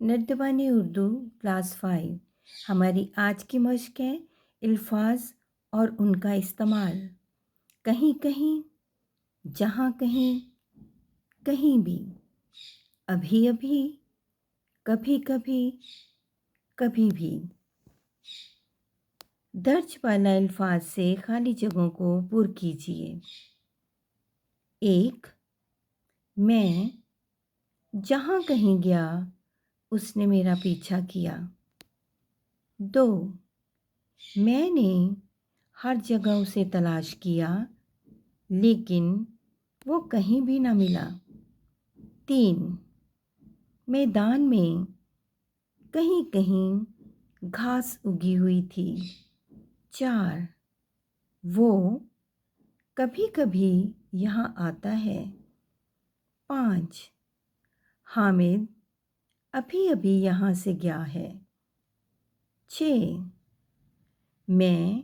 नर्दबानी Urdu class 5। हमारी आज की मश्क है अल्फाज और उनका इस्तेमाल। कहीं कहीं, जहाँ कहीं, कहीं भी, अभी अभी, कभी कभी, कभी भी। दर्ज वाला अल्फाज से खाली जगहों को पुर कीजिए। 1, मैं जहाँ कहीं गया उसने मेरा पीछा किया। 2, मैंने हर जगह उसे तलाश किया लेकिन वो कहीं भी ना मिला। 3, मैदान में कहीं कहीं घास उगी हुई थी। 4, वो कभी कभी यहाँ आता है। 5, हामिद अभी अभी यहाँ से गया है। 6, मैं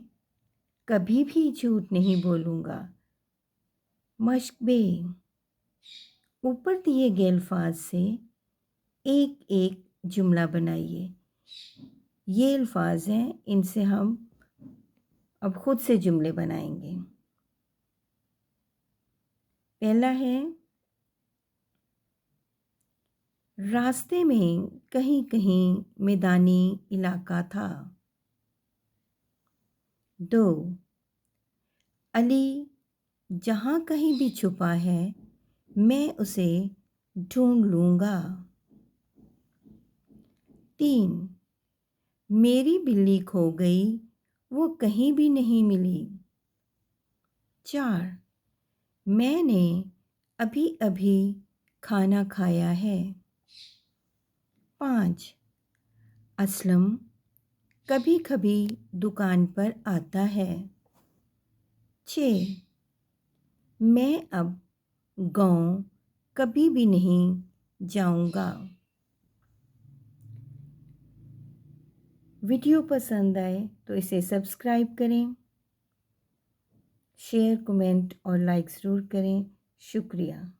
कभी भी झूठ नहीं बोलूँगा। मश्क बे, ऊपर दिए गए अल्फाज से एक एक जुमला बनाइए। ये अल्फाज हैं, इनसे हम अब खुद से जुमले बनाएंगे। पहला है, रास्ते में कहीं कहीं मैदानी इलाका था। 2, अली जहाँ कहीं भी छुपा है मैं उसे ढूंढ लूँगा। 3, मेरी बिल्ली खो गई, वो कहीं भी नहीं मिली। 4, मैंने अभी अभी खाना खाया है। 5, असलम कभी कभी दुकान पर आता है। 6, मैं अब गाँव कभी भी नहीं जाऊँगा। वीडियो पसंद आए तो इसे सब्सक्राइब करें, शेयर, कमेंट और लाइक ज़रूर करें। शुक्रिया।